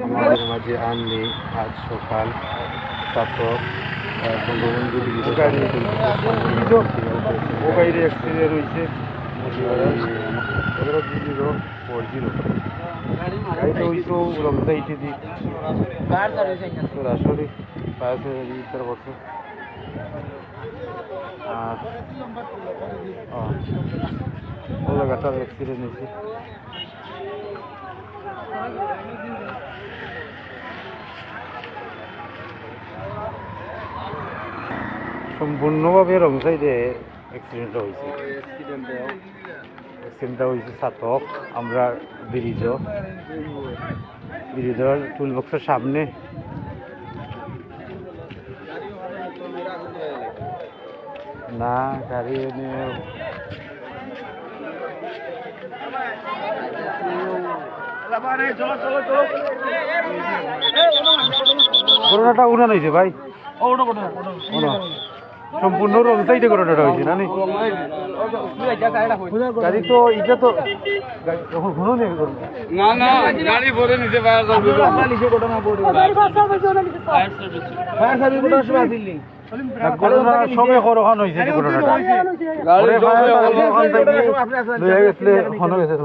আমাদের মাঝে আননি আজ সকাল তারপর মোবাইলে অ্যাক্সিডেন্ট হয়েছে গাড়িটা হইতো রমজাইতে দিক সরাসরি পাঁচ বছর আর গাটার অ্যাক্সিডেন্ট হয়েছে সম্পূর্ণভাবে রং সাইডে অ্যাক্সিডেন্টটা হয়েছে অ্যাক্সিডেন্টটা হয়েছে সাতক আমরা ব্রিজের টুলবক্সের সামনে না গাড়ি ঘটনাটা উড়ান হয়েছে ভাই সম্পূর্ণ রং সাইডে ঘটনাটা হয়েছে না গাড়ি তো এটা তো ঘুরো নেই না গাড়ি ভরে নিতে সবে হরহান হয়েছে ঘটনাটা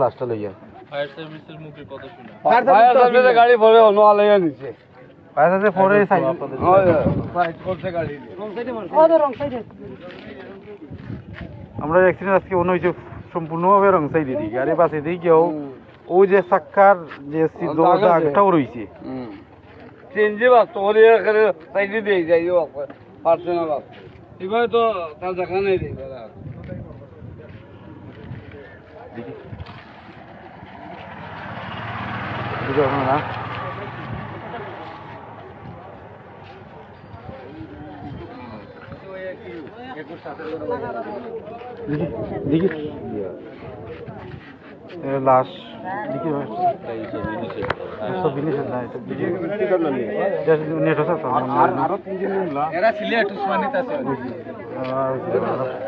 লাস্টটা লইয়া গাড়ি ভরে অনলাইয়া নিচ্ছে আমরা অ্যাক্সিডেন্ট আজকে মনে হয়েছে সম্পূর্ণভাবে রং সাইডে দিই গাড়ি বাসে দিই কেউ ওই যে চাক্কার যে দাগটাও রয়েছে চেঞ্জে বাস তো সাইডে দিয়ে যাই পারছে না বাস এভাবে তো তার দেখা নেই না লাশ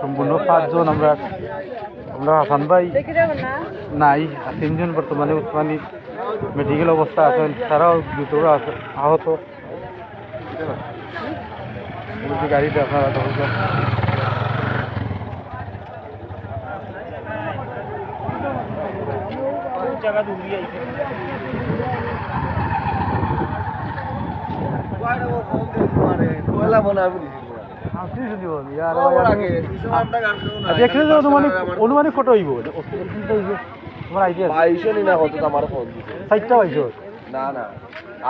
সম্পূর্ণ 5 জন আমরা হাসান ভাই নাই 3 জন বর্তমানে উসমানী মেডিকেল অবস্থা আছেন তারাও গুরুতর আহত গাড়িটা আপনারা জায়গা দূরে আইছে অনুমানিক কত হইব তোমার আইডিয়া পাইছো নি না কত আমার ফোন দিছে 60টা পাইছো না না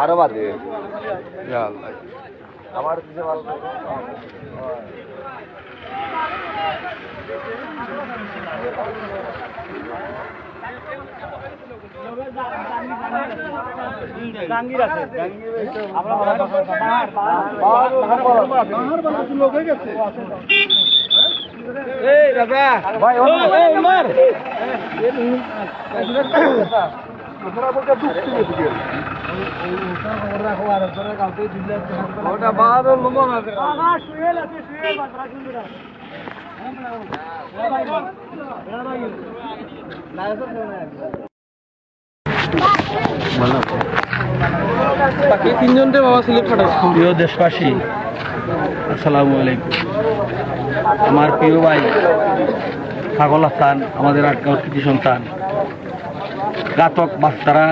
আরো বাদে আমার দিছে ভালো গাঙ্গির আছে আমরা লোক হয়ে গেছে এই দাদা ভাই ওমর তোমরা বলতে দুঃখ দিবে ওটা বাদ লম্বা আছে না শুয়েল আছে শুয়েল বাতরা সুন্দর প্রিয় দেশবাসী আসসালামু আলাইকুম আমার প্রিয় ভাই পাগল হাসান আমাদের আটগাঁওর কৃতি সন্তান ঘাতক বাস্তারা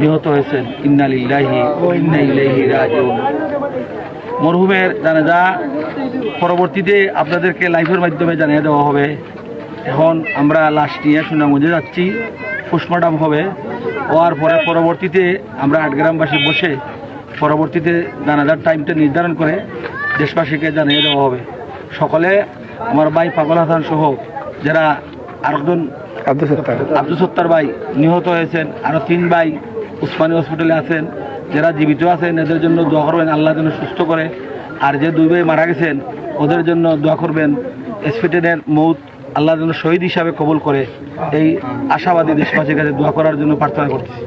নিহত হয়েছেন ইন্না লিল্লাহি ওয়া ইন্না ইলাইহি রাজিউন মরহুমের জানাজা পরবর্তীতে আপনাদেরকে লাইভের মাধ্যমে জানিয়ে দেওয়া হবে এখন আমরা লাশ নিয়ে সুনামগঞ্জে যাচ্ছি পোস্টমর্টম হবে হওয়ার পরে পরবর্তীতে আমরা আটগ্রামবাসী বসে পরবর্তীতে জানাজার টাইমটা নির্ধারণ করে দেশবাসীকে জানিয়ে দেওয়া হবে সকলে আমার ভাই পাগল হাসান সহ যারা আরেকজন আব্দুল সত্তার ভাই নিহত হয়েছেন আরও 3 ভাই উসমানী হসপিটালে আছেন যারা জীবিত আছেন এদের জন্য দোয়া করবেন আল্লাহ যেন সুস্থ করে আর যে 2 ভাই মারা গেছেন ওদের জন্য দোয়া করবেন এসপিটেনের মৌত আল্লাহ যেন শহীদ হিসাবে কবুল করে এই আশাবাদী দেশবাসীর কাছে দোয়া করার জন্য প্রার্থনা করছি।